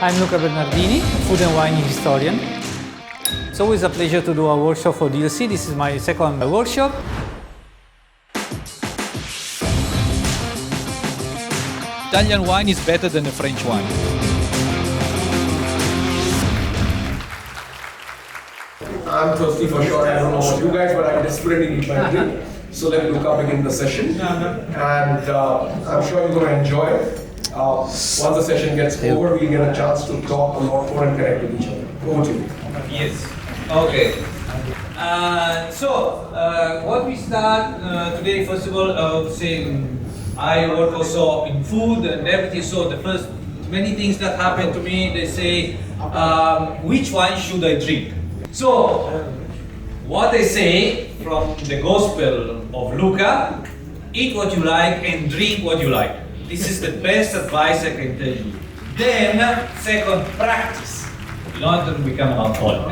I'm Luca Bernardini, food and wine historian. It's always a pleasure to do a workshop for DLC. This is my second workshop. Italian wine is better than the French wine. I'm thirsty for sure. I don't know about you guys, but I desperately need my drink. So let Luca begin the session. And I'm sure you're going to enjoy it. Once the session gets over, we get a chance to talk a lot more and connect with each other. Over to you. Yes. Okay. What we start today, first of all, I would say I work also in food and everything. So the first many things that happen to me, they say, which wine should I drink? So, what I say from the Gospel of Luca, eat what you like and drink what you like. This is the best advice I can tell you. Then, second, practice. You don't have to become an alcoholic.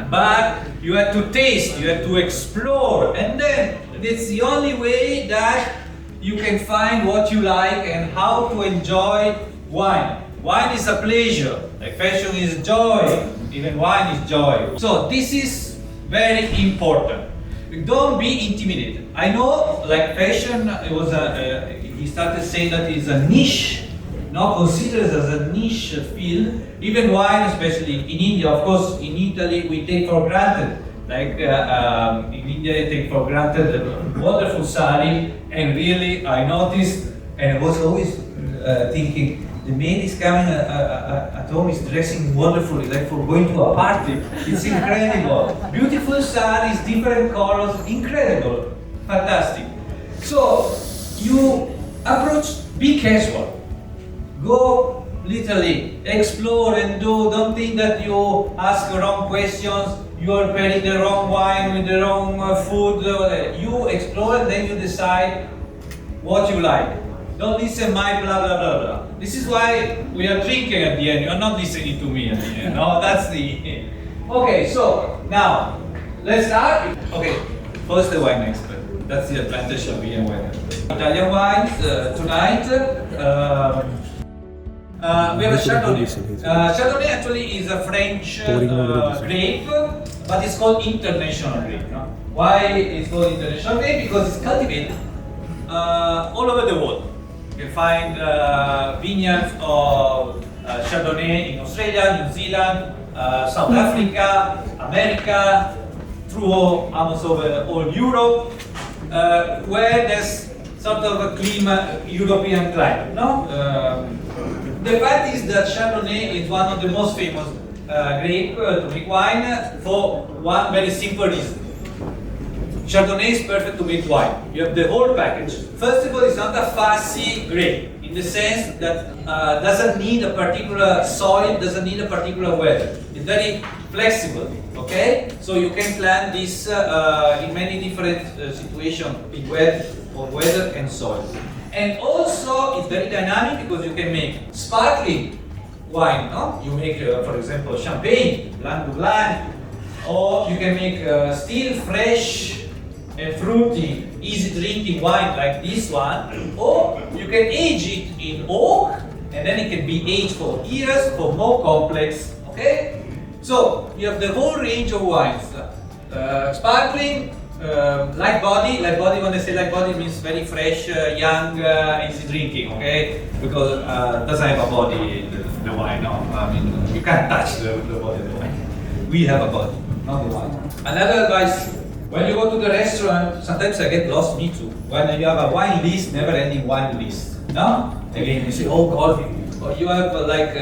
But you have to taste, you have to explore, and then it's the only way that you can find what you like and how to enjoy wine. Wine is a pleasure, like fashion is joy, even wine is joy. So this is very important. Don't be intimidated. I know, like fashion, it was he started saying that it's a niche, not considered as a niche field. Even wine, especially in India, of course, in Italy we take for granted. Like in India, they take for granted the wonderful sari, and really, I noticed, and I was always thinking, the maid is coming at home, is dressing wonderfully, like for going to a party. It's incredible. Beautiful saris, different colors, incredible, fantastic. So you approach, be casual. Go literally, explore and do. Don't think that you ask the wrong questions, you are pairing the wrong wine with the wrong food. You explore and then you decide what you like. Don't listen my blah blah blah blah. This is why we are drinking at the end. You are not listening to me at the end. No, that's the. Okay, so now let's start. Okay, first the wine expert. That's the advantage of being a wine expert. Italian wines tonight. We have a Chardonnay. Chardonnay actually is a French grape, but it's called international grape. No? Why it's called international grape? Because it's cultivated all over the world. You can find vineyards of Chardonnay in Australia, New Zealand, South Africa, America, through almost over all Europe, where there's sort of a climate, European climate. No? The fact is that Chardonnay is one of the most famous grape to make wine for one very simple reason. Chardonnay is perfect to make wine. You have the whole package. First of all, it's not a fussy grape in the sense that doesn't need a particular soil, doesn't need a particular weather. It's very flexible. Okay, so you can plant this in many different situations in weather and soil. And also, it's very dynamic because you can make sparkling wine. No? You make, for example, champagne, blanc de blanc, or you can make still fresh and fruity, easy drinking wine like this one, or you can age it in oak, and then it can be aged for years for more complex. Okay, so you have the whole range of wines, sparkling. Light body, when I say light body, it means very fresh, young, easy drinking, okay? Because it doesn't have a body, the wine, no? I mean, you can't touch the body of the wine. We have a body, not the wine. Another advice, when you go to the restaurant, sometimes I get lost, me too. When you have a wine list, never ending wine list, no? Again, you say, oh God, or you have like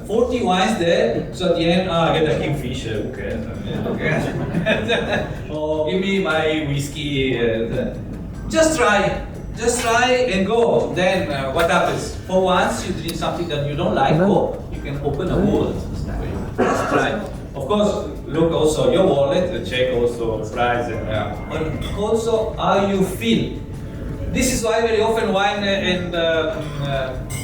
40 wines there, so at the end, I get a kingfisher, who cares? Okay. Or give me my whiskey. Just try and go. Then what happens? For once you drink something that you don't like, you can open a wallet. Just try. Of course, look also your wallet, check also price, and also how you feel. This is why very often wine and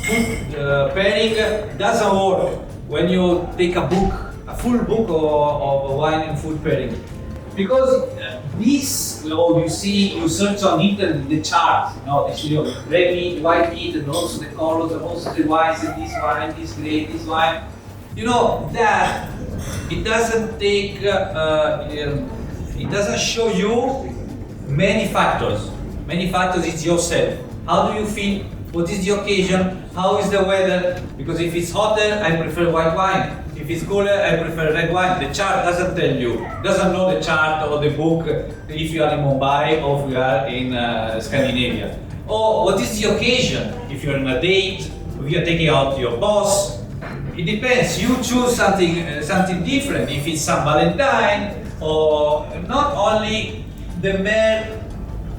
food pairing doesn't work when you take a book, a full book of wine and food pairing. Because this law you see, you search on internet the charts, they show you red meat, white meat, and also the colors, and also the wines, and this wine, this grape, this wine. That it doesn't take, it doesn't show you many factors. Many factors is yourself. How do you feel? What is the occasion? How is the weather? Because if it's hotter, I prefer white wine. If it's cooler, I prefer red wine. The chart doesn't tell you, doesn't know the chart or the book if you are in Mumbai or if you are in Scandinavia. Or what is the occasion? If you're on a date, if you're taking out your boss, it depends. You choose something different. If it's San Valentine, or not only the man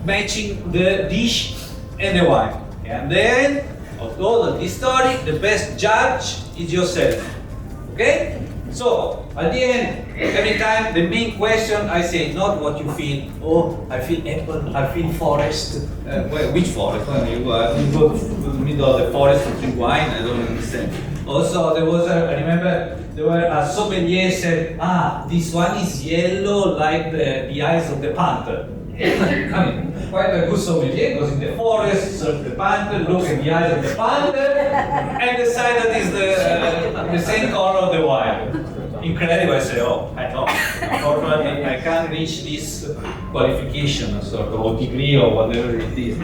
matching the dish and the wine. And then, of all of this story, the best judge is yourself. Okay? So, at the end, every time the main question I say, not what you feel. Oh, I feel apple, I feel forest. Which forest? Well, you go to the middle of the forest to drink wine, I don't understand. Also, there was I remember there were a sommelier said, this one is yellow like the eyes of the panther. I mean, quite a good sommelier goes in the forest, search the panther, look at the eyes of the panther, and decide that is the same color of the wine. Incredible. I say, I know. Unfortunately, I can't reach this qualification, or degree, or whatever it is.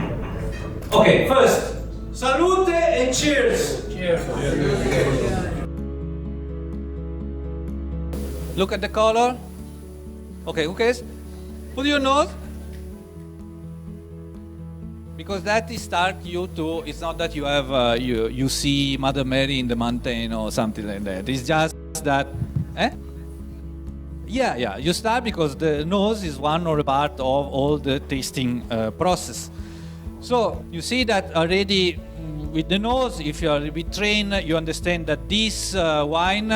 Okay, first, salute and cheers. Cheers. Look at the color. Okay, who cares? Put your nose. Because that is start you to, it's not that you have, you see Mother Mary in the mountain or something like that. It's just that, Yeah, you start because the nose is one or a part of all the tasting process. So you see that already with the nose, if you are a bit trained, you understand that this wine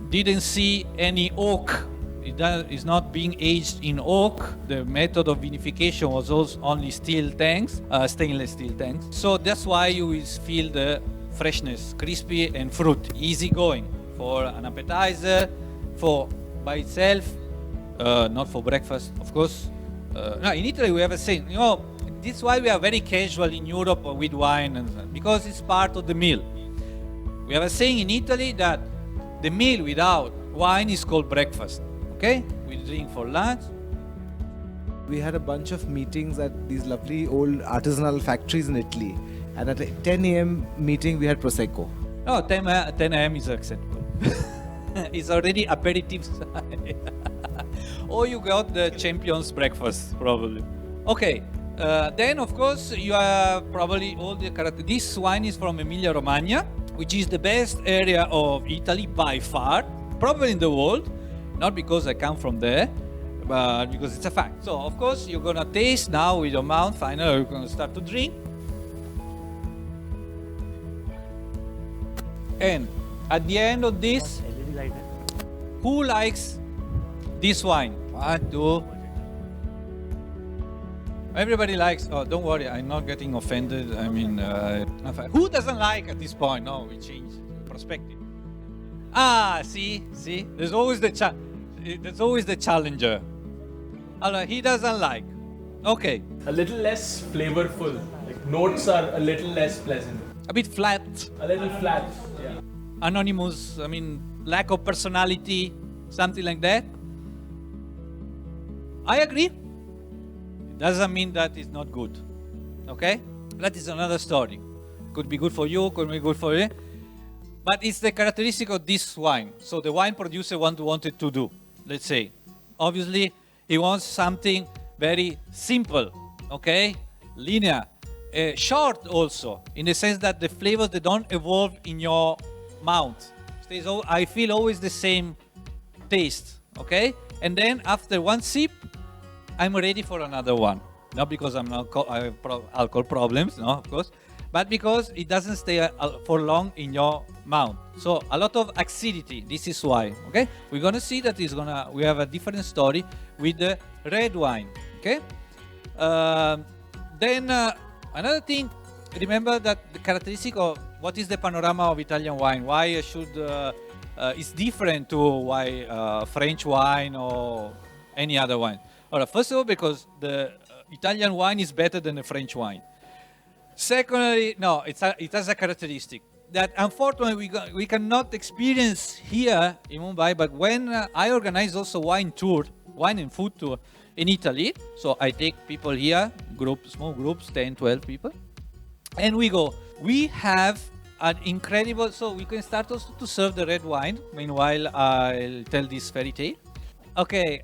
didn't see any oak. It is not being aged in oak. The method of vinification was also only steel tanks, stainless steel tanks. So that's why you will feel the freshness, crispy and fruit, easy going for an appetizer, for by itself, not for breakfast, of course. No, in Italy we have a saying, this is why we are very casual in Europe with wine, because it's part of the meal. We have a saying in Italy that the meal without wine is called breakfast. Okay, we drink for lunch. We had a bunch of meetings at these lovely old artisanal factories in Italy. And at a 10 a.m. meeting, we had Prosecco. No, 10 a.m. is acceptable. It's already aperitif. Or you got the champion's breakfast, probably. Okay, then of course you have probably all the character. This wine is from Emilia-Romagna, which is the best area of Italy by far, probably in the world. Not because I come from there, but because it's a fact. So, of course, you're gonna taste now with your mouth. Finally, you're gonna start to drink. And at the end of this, who likes this wine? 1, 2. Everybody likes. Oh, don't worry, I'm not getting offended. I mean, who doesn't like at this point? No, we change perspective. See, there's always the challenger. He doesn't like. Okay. A little less flavorful. Like notes are a little less pleasant. A bit flat. A little flat. Yeah. Anonymous. I mean, lack of personality, something like that. I agree. It doesn't mean that it's not good. Okay? That is another story. Could be good for you, could be good for you. But it's the characteristic of this wine. So the wine producer wanted to do, let's say. Obviously, he wants something very simple, okay? Linear. Short also, in the sense that the flavors, they don't evolve in your mouth. I feel always the same taste, okay? And then after one sip, I'm ready for another one. Not because I have alcohol problems, no, of course. But because it doesn't stay for long in your mouth. So a lot of acidity, this is why, okay? We're gonna see that we have a different story with the red wine, okay? Then another thing, remember that the characteristic of what is the panorama of Italian wine, why it's different to why French wine or any other wine. All right, first of all, because the Italian wine is better than the French wine. Secondly, no, it has a characteristic that unfortunately we cannot experience here in Mumbai, but when I organize also wine and food tour in Italy, so I take people here, small groups, 10, 12 people, and we go. We have an incredible, so we can start also to serve the red wine. Meanwhile, I'll tell this fairy tale. Okay,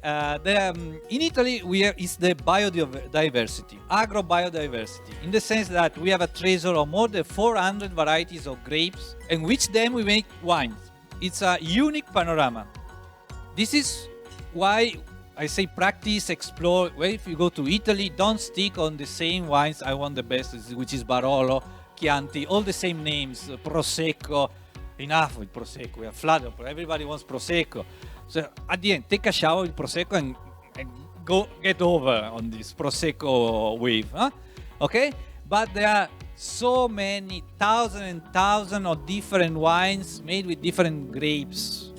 in Italy, is the biodiversity, agro-biodiversity, in the sense that we have a treasure of more than 400 varieties of grapes, and which then we make wines. It's a unique panorama. This is why I say practice, explore. Well, if you go to Italy, don't stick on the same wines. I want the best, which is Barolo, Chianti, all the same names, Prosecco. Enough with Prosecco, we are flooded. Everybody wants Prosecco. So at the end, take a shower with Prosecco and go get over on this Prosecco wave. Huh? Okay? But there are so many thousands of different wines made with different grapes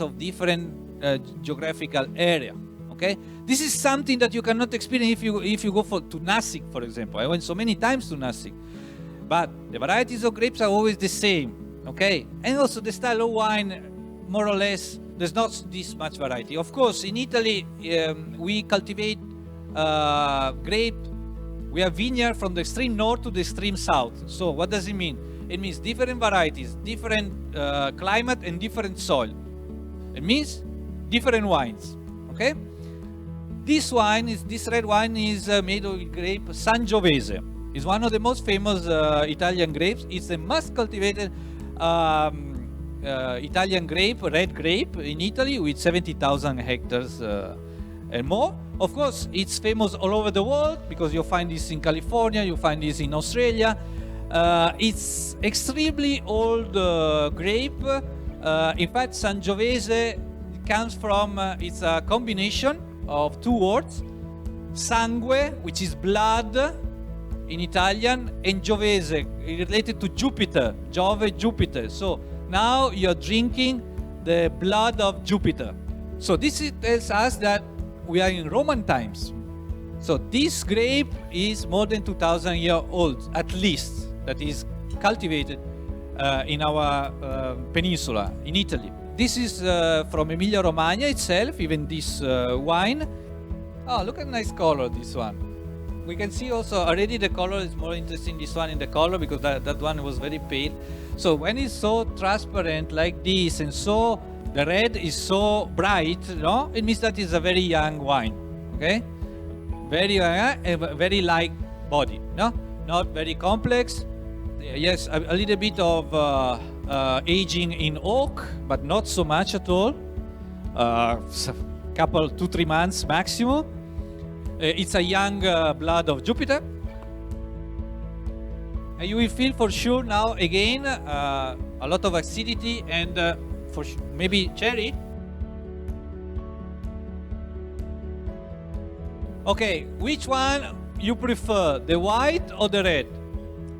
of different geographical area. Okay? This is something that you cannot experience if you go to Nashik, for example. I went so many times to Nashik. But the varieties of grapes are always the same. Okay, and also the style of wine, more or less, there's not this much variety. Of course, in Italy, we cultivate grape. We have vineyard from the extreme north to the extreme south. So what does it mean? It means different varieties, different climate, and different soil. It means different wines. Okay, this red wine is made of grape Sangiovese. It's one of the most famous Italian grapes. It's the most cultivated Italian grape, red grape in Italy, with 70,000 hectares and more. Of course, it's famous all over the world because you find this in California, you find this in Australia. It's extremely old grape. In fact, Sangiovese comes from, it's a combination of two words, sangue, which is blood in Italian, and Giovese, related to Jupiter, Jove, Jupiter. So now you're drinking the blood of Jupiter. So this tells us that we are in Roman times. So this grape is more than 2,000 years old, at least, that is cultivated in our peninsula, in Italy. This is from Emilia-Romagna itself, even this wine. Oh, look at the nice color, this one. We can see also already the color is more interesting, this one in the color, because that one was very pale. So when it's so transparent like this, and so the red is so bright, no, it means that it's a very young wine. Okay, very young, very light body, no, not very complex. Yes, a little bit of aging in oak, but not so much at all. Couple 2-3 months maximum. It's a young blood of Jupiter. And you will feel for sure now again a lot of acidity and maybe cherry. Okay, which one you prefer, the white or the red?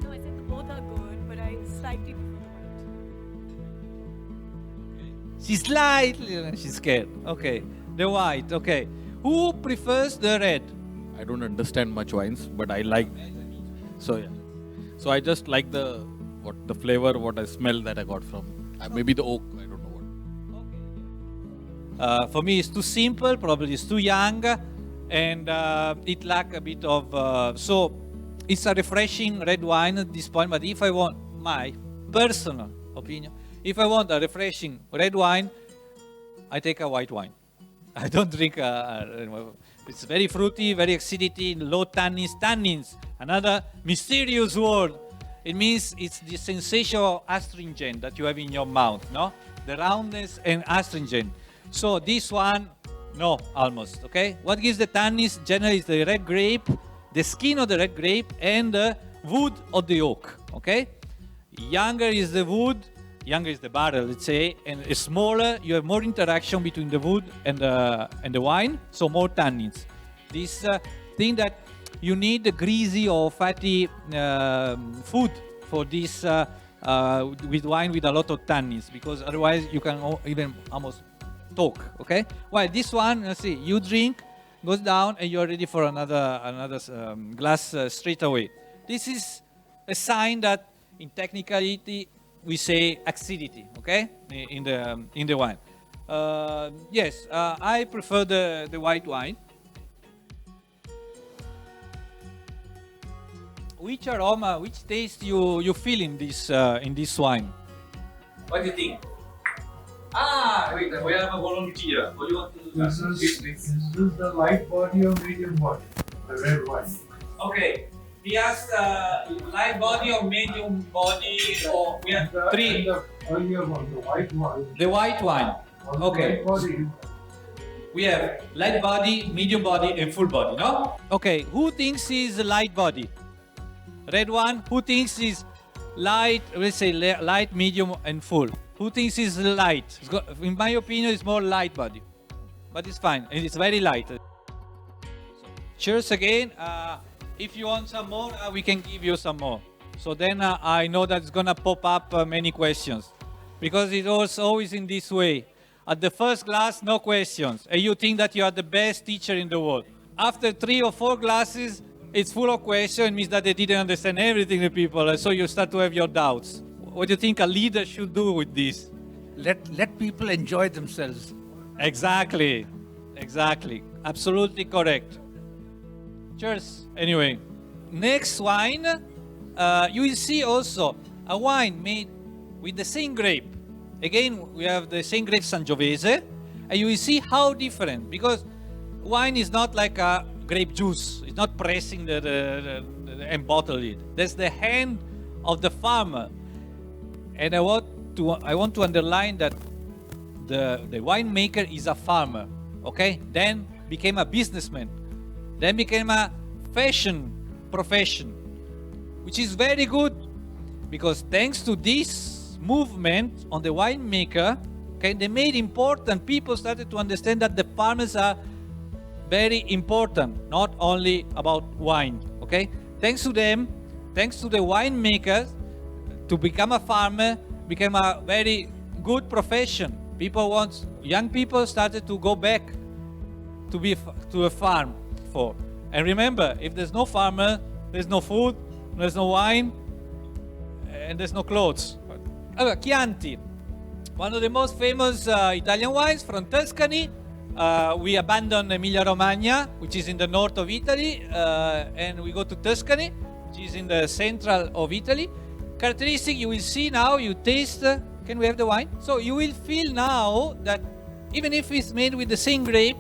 No, I said both are good, but I slightly prefer the white. She's scared. Okay, the white. Okay. Who prefers the red? I don't understand much wines, but I like. So yeah, so I just like the flavor, what I smell that I got from maybe the oak. I don't know what. For me, it's too simple. Probably it's too young, and it lacks a bit of. So it's a refreshing red wine at this point. But if I want my personal opinion, if I want a refreshing red wine, I take a white wine. I don't drink, it's very fruity, very acidity, low tannins. Tannins, another mysterious word. It means it's the sensation of astringent that you have in your mouth, no? The roundness and astringent. So this one, no, almost, okay? What gives the tannins generally is the red grape, the skin of the red grape, and the wood of the oak, okay? Younger is the wood, younger is the barrel, let's say, and smaller, you have more interaction between the wood and the wine, so more tannins. This thing that you need the greasy or fatty food for this with wine with a lot of tannins, because otherwise you can even almost talk, okay? While this one, let's see, you drink, goes down, and you're ready for another glass straight away. This is a sign that in technicality we say acidity, okay? In the wine. Yes, I prefer the white wine. Which aroma, which taste you feel in this wine? What do you think? Wait, we have a volunteer. What do you want to This is the light body or medium body? The red wine. Okay. He asked light body or medium body, or we have three. The earlier one, the white wine. The white wine. Okay. Light body. We have light body, medium body, and full body, no? Okay, who thinks is light body? Red one. Who thinks is light, let's say light, medium, and full? Who thinks is light? In my opinion, it's more light body. But it's fine, and it's very light. So, cheers again. If you want some more, we can give you some more. So then I know that it's gonna pop up many questions. Because it was always in this way. At the first glass, no questions. And you think that you are the best teacher in the world. After 3 or 4 glasses, it's full of questions. It means that they didn't understand everything, the people. So you start to have your doubts. What do you think a leader should do with this? Let people enjoy themselves. Exactly. Absolutely correct. Cheers. Anyway, next wine, you will see also a wine made with the same grape. Again, we have the same grape Sangiovese, and you will see how different, because wine is not like a grape juice. It's not pressing and bottle it. That's the hand of the farmer. And I want to underline that the winemaker is a farmer, okay? Then became a businessman. Then became a fashion profession, which is very good, because thanks to this movement on the winemaker, okay, they made important. People started to understand that the farmers are very important, not only about wine, okay? Thanks to them, thanks to the winemakers, to become a farmer became a very good profession. Young people started to go back to a farm for. And remember, if there's no farmer, there's no food, there's no wine, and there's no clothes. Chianti, one of the most famous Italian wines from Tuscany. We abandon Emilia-Romagna, which is in the north of Italy, and we go to Tuscany, which is in the central of Italy. Characteristic, you will see now, you taste, can we have the wine? So you will feel now that even if it's made with the same grape,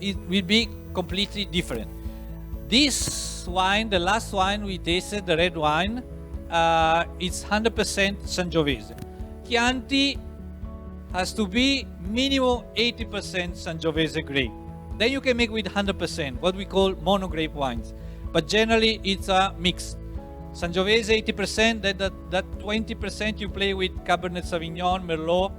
it will be completely different. This wine, the last wine we tasted, the red wine, it's 100% Sangiovese. Chianti has to be minimum 80% Sangiovese grape. Then you can make with 100%, what we call monogrape wines. But generally, it's a mix. Sangiovese 80%, that 20% you play with Cabernet Sauvignon, Merlot,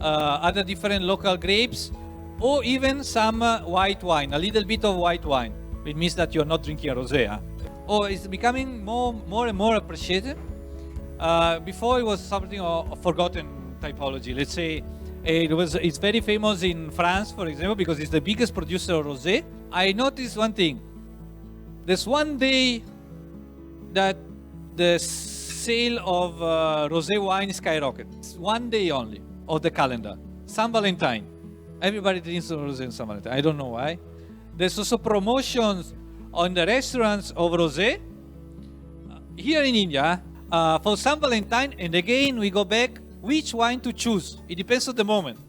other different local grapes, or even some white wine, a little bit of white wine. It means that you're not drinking a rosé. Or it's becoming more and more appreciated. Before it was something of forgotten typology. Let's say it's very famous in France, for example, because it's the biggest producer of rosé. I noticed one thing. There's one day that the sale of rosé wine skyrockets. One day only of the calendar. San Valentine. Everybody drinks rosé on San Valentine. I don't know why. There's also promotions on the restaurants of rosé. Here in India, for San Valentine, and again we go back, which wine to choose. It depends on the moment.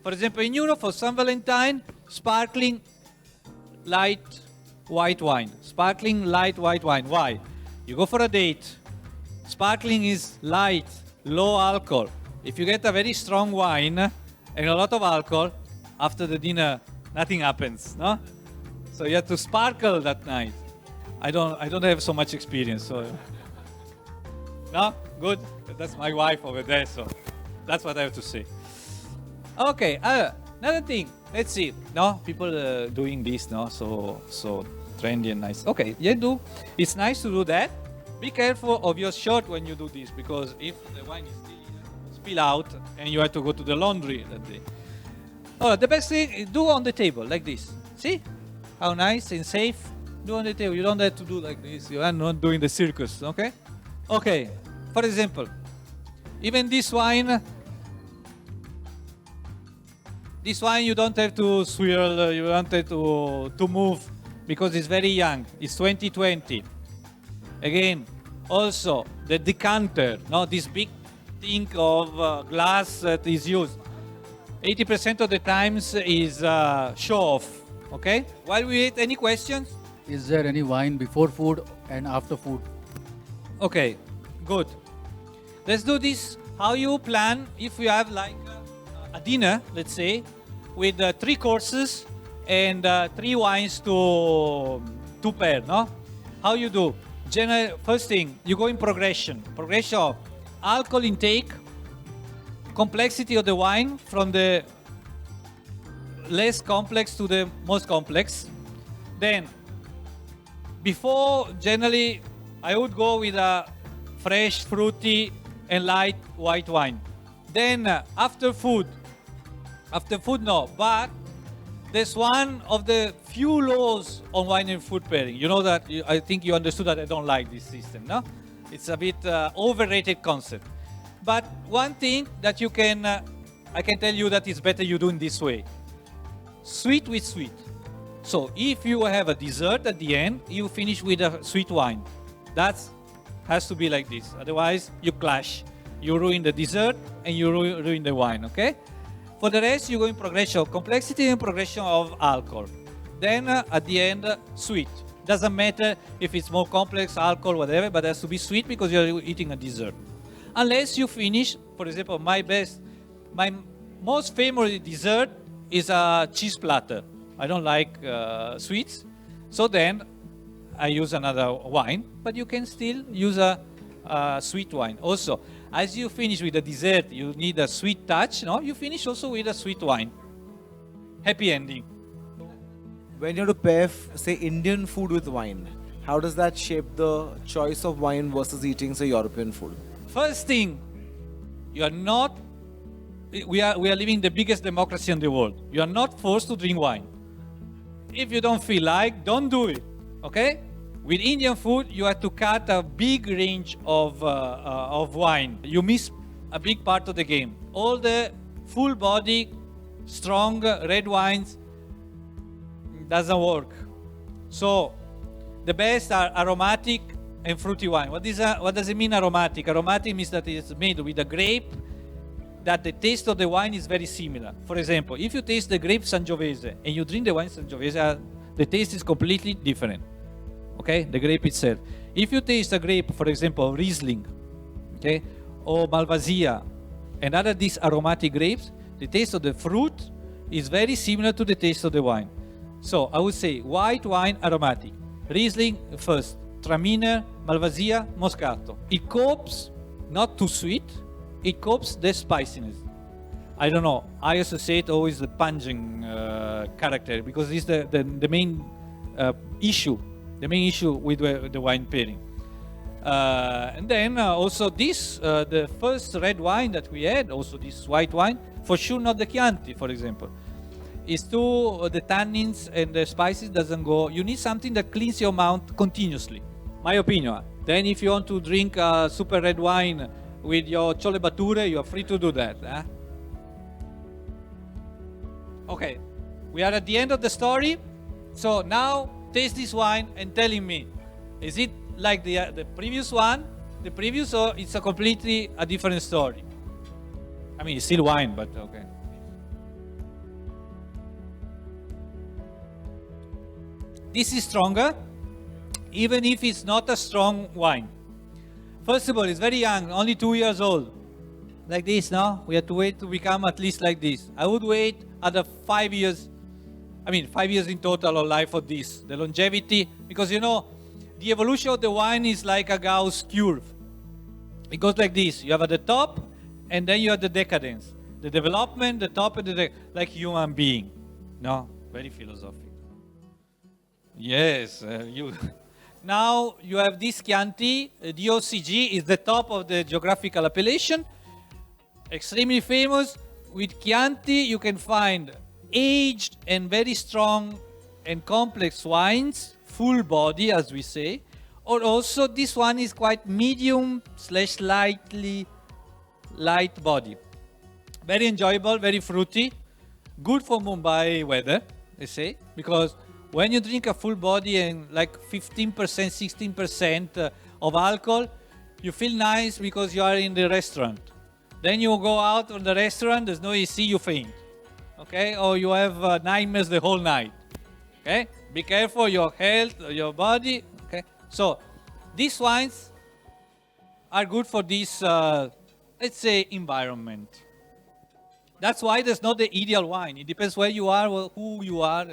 For example, in Europe, for San Valentine, sparkling light white wine. Sparkling light white wine. Why? You go for a date. Sparkling is light, low alcohol. If you get a very strong wine and a lot of alcohol, after the dinner, nothing happens, no? So you have to sparkle that night. I don't have so much experience, so. No? Good? That's my wife over there, so that's what I have to say. Okay, another thing. Let's see. No, people doing this, no? So trendy and nice. Okay, yeah, do. It's nice to do that. Be careful of your shot when you do this, because if the wine is still spill out and you have to go to the laundry that day. Oh, the best thing is do on the table like this. See how nice and safe? Do on the table. You don't have to do like this. You are not doing the circus, okay? Okay, for example, even this wine you don't have to swirl, you don't have to move because it's very young. It's 2020. Again, also the decanter, no, this big thing of glass that is used. 80% of the times is show off, okay? While we wait, any questions? Is there any wine before food and after food? Okay, good. Let's do this. How you plan if you have like a dinner, let's say, with 3 courses and 3 wines to pair, no? How you do? First thing, you go in progression. Progression of alcohol intake, complexity of the wine from the less complex to the most complex. Then, before, generally, I would go with a fresh, fruity, and light white wine. Then, after food no, but there's one of the few laws on wine and food pairing. You know that, I think you understood that I don't like this system, no? It's a bit overrated concept. But one thing that you can, I can tell you that it's better you do in this way. Sweet with sweet. So if you have a dessert at the end, you finish with a sweet wine. That has to be like this. Otherwise, you clash. You ruin the dessert and you ruin the wine, okay? For the rest, you go in progression of complexity and progression of alcohol. Then at the end, sweet. Doesn't matter if it's more complex, alcohol, whatever, but it has to be sweet because you're eating a dessert. Unless you finish, for example, my most favorite dessert is a cheese platter. I don't like sweets. So then I use another wine, but you can still use a sweet wine. Also, as you finish with the dessert, you need a sweet touch, no? You finish also with a sweet wine. Happy ending. When you have to pair, say, Indian food with wine, how does that shape the choice of wine versus eating, say, European food? First thing, you are not, we are living the biggest democracy in the world. You are not forced to drink wine. If you don't feel like, don't do it, okay? With Indian food, you have to cut a big range of wine. You miss a big part of the game. All the full body, strong red wines doesn't work. So the best are aromatic and fruity wine. What does it mean aromatic? Aromatic means that it's made with a grape that the taste of the wine is very similar. For example, if you taste the grape Sangiovese and you drink the wine Sangiovese, the taste is completely different. Okay, the grape itself. If you taste a grape, for example, Riesling, okay, or Malvasia, and other these aromatic grapes, the taste of the fruit is very similar to the taste of the wine. So I would say white wine aromatic, Riesling first, Traminer, Malvasia, Moscato. It copes not too sweet, it copes the spiciness. I don't know, I associate always the pungent character because it's the main issue. The main issue with the wine pairing. And then also this, the first red wine that we had, also this white wine, for sure not the Chianti, for example. It's too, the tannins and the spices doesn't go, you need something that cleans your mouth continuously, my opinion. Then if you want to drink a super red wine with your chole bature, you are free to do that. Okay, we are at the end of the story. So now, taste this wine and telling me, is it like the previous one? The previous, or it's a completely a different story? I mean, it's still wine, but okay. This is stronger, even if it's not a strong wine. First of all, it's very young, only 2 years old. Like this, no? We have to wait to become at least like this. I would wait other 5 years. 5 years in total of life of this, the longevity, because you know, the evolution of the wine is like a Gauss curve. It goes like this, you have at the top, and then you have the decadence. The development, the top, and like human being. No? Very philosophical. Yes, Now you have this Chianti, DOCG is the top of the geographical appellation, extremely famous. With Chianti, you can find aged and very strong and complex wines, full body, as we say. Or also, this one is quite medium / lightly light body. Very enjoyable, very fruity, good for Mumbai weather, they say, because when you drink a full body and like 15%, 16% of alcohol, you feel nice because you are in the restaurant. Then you go out from the restaurant, there's no AC, you faint. Okay? Or you have nightmares the whole night. Okay? Be careful, your health, your body. Okay? So, these wines are good for this, let's say, environment. That's why there's not the ideal wine. It depends where you are, who you are.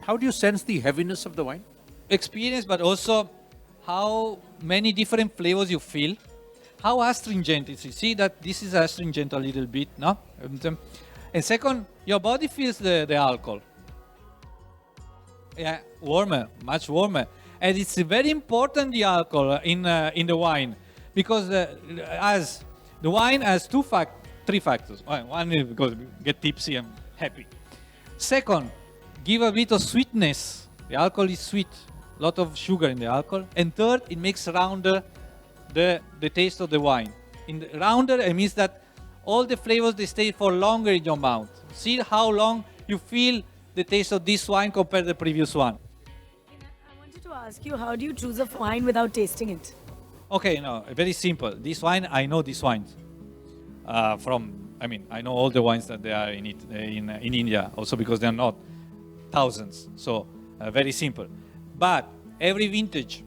How do you sense the heaviness of the wine? Experience, but also how many different flavors you feel. How astringent is it? See that this is astringent a little bit, no? And second, your body feels the alcohol. Yeah, warmer, much warmer. And it's very important, the alcohol in the wine, because as the wine has three factors. One is because you get tipsy and happy. Second, give a bit of sweetness. The alcohol is sweet, a lot of sugar in the alcohol. And third, it makes rounder the taste of the wine. Rounder, it means that all the flavors, they stay for longer in your mouth. See how long you feel the taste of this wine compared to the previous one. I wanted to ask you, how do you choose a wine without tasting it? Okay, no, very simple. This wine, I know these wines. I know all the wines that they are in India, also because they are not thousands. So, very simple. But every vintage,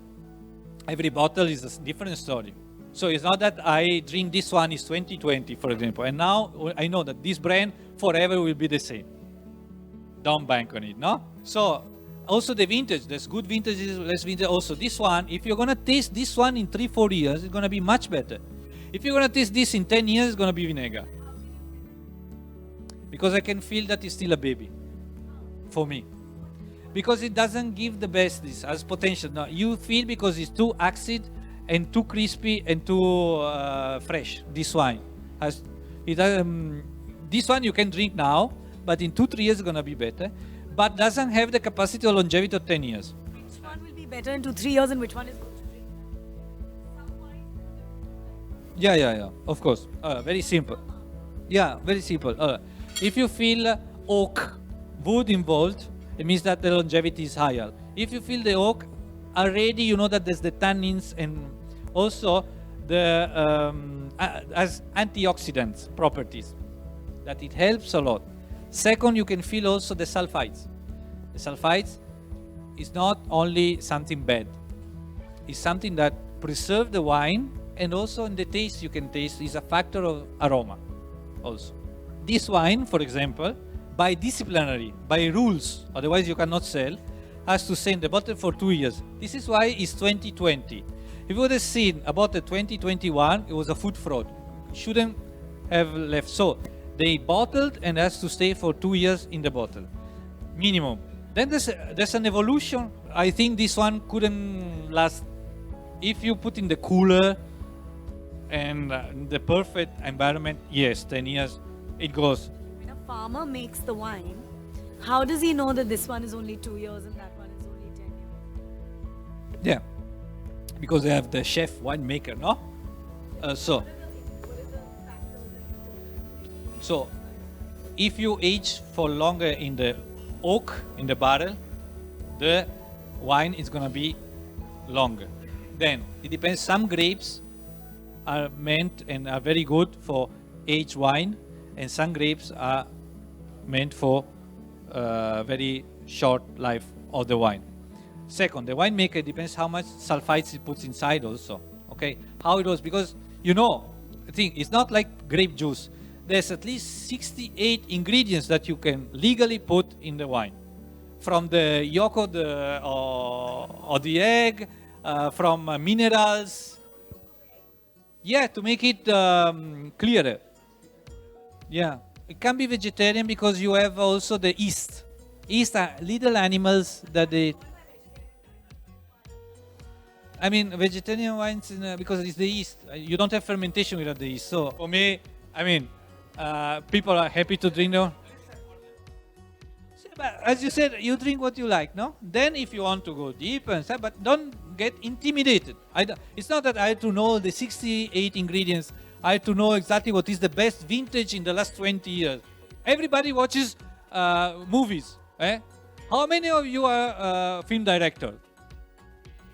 every bottle is a different story. So it's not that I drink this one is 2020, for example, and now I know that this brand forever will be the same. Don't bank on it, no? So also the vintage, there's good vintages, less vintage. Also this one, if you're gonna taste this one in 3-4 years, it's gonna be much better. If you're gonna taste this in 10 years, it's gonna be vinegar. Because I can feel that it's still a baby, for me. Because it doesn't give the best, this has potential. No, you feel because it's too acid and too crispy and too fresh. This wine this one you can drink now, but in 2-3 years it's gonna be better. But doesn't have the capacity of longevity of 10 years. Which one will be better in 2-3 years, and which one is good to drink? Yeah. Of course. Very simple. Yeah, very simple. If you feel oak, wood involved, it means that the longevity is higher. If you feel the oak, already you know that there's the tannins and also the as antioxidants properties, that it helps a lot. Second, you can feel also the sulfites. The sulfites is not only something bad, it's something that preserves the wine, and also in the taste you can taste is a factor of aroma also. This wine, for example, by disciplinary, by rules, otherwise you cannot sell, has to stay in the bottle for 2 years. This is why it's 2020. If you would have seen about the 2021, it was a food fraud. Shouldn't have left. So they bottled and has to stay for 2 years in the bottle, minimum. Then there's an evolution. I think this one couldn't last. If you put in the cooler and the perfect environment, yes, 10 years, it goes. When a farmer makes the wine, how does he know that this one is only 2 years and that one is only 10 years? Yeah, because they have the chef winemaker, no? So, if you age for longer in the oak, in the barrel, the wine is gonna be longer. Then, it depends, some grapes are meant and are very good for aged wine, and some grapes are meant for very short life of the wine. Second, the winemaker depends how much sulfites he puts inside also. Okay, how it was, because I think it's not like grape juice. There's at least 68 ingredients that you can legally put in the wine, from the yolk of the egg, from minerals. Yeah, to make it clearer. Yeah. It can be vegetarian because you have also the yeast. Yeast are little animals that they... I mean, vegetarian wines because it's the yeast. You don't have fermentation without the yeast. So for me, I mean, people are happy to drink them. But as you said, you drink what you like, no? Then if you want to go deep and stuff, but don't get intimidated. It's not that I have to know the 68 ingredients. I have to know exactly what is the best vintage in the last 20 years. Everybody watches movies. How many of you are film directors?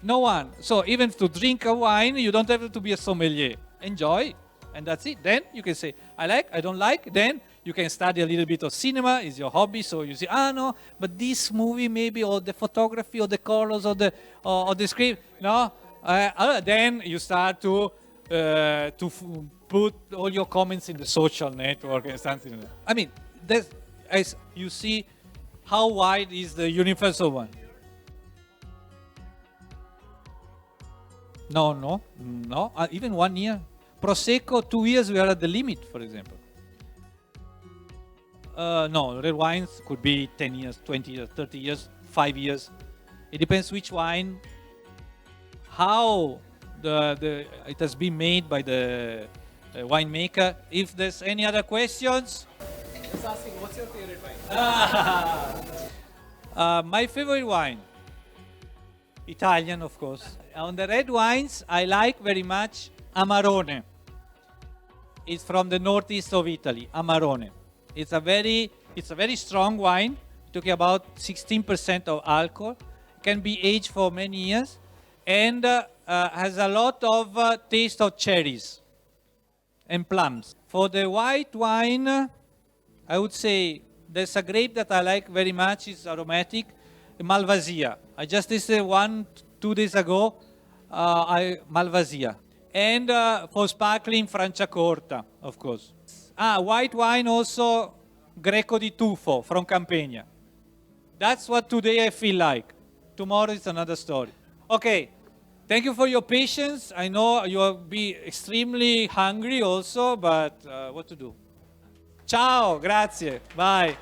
No one. So even to drink a wine, you don't have to be a sommelier. Enjoy, and that's it. Then you can say, I like, I don't like. Then you can study a little bit of cinema, is your hobby. So you say, no, but this movie maybe, or the photography, or the colors, or the script. No, then you start to put all your comments in the social network and something like that. I mean, as you see, how wide is the universal one? No. Even 1 year. Prosecco, 2 years, we are at the limit, for example. No, red wines could be 10 years, 20 years, 30 years, 5 years. It depends which wine, how it has been made by the winemaker. If there's any other questions. Just asking, what's your favorite wine? My favorite wine, Italian, of course. On the red wines, I like very much Amarone. It's from the northeast of Italy, Amarone. It's a very strong wine, talking about 16% of alcohol. Can be aged for many years, and has a lot of taste of cherries and plums. For the white wine, I would say there's a grape that I like very much. It's aromatic, Malvasia. I just tasted 1-2 days ago, Malvasia. And for sparkling, Franciacorta, of course. White wine also, Greco di Tufo from Campania. That's what today I feel like. Tomorrow is another story. Okay, thank you for your patience. I know you will be extremely hungry also, but what to do? Ciao, grazie, bye.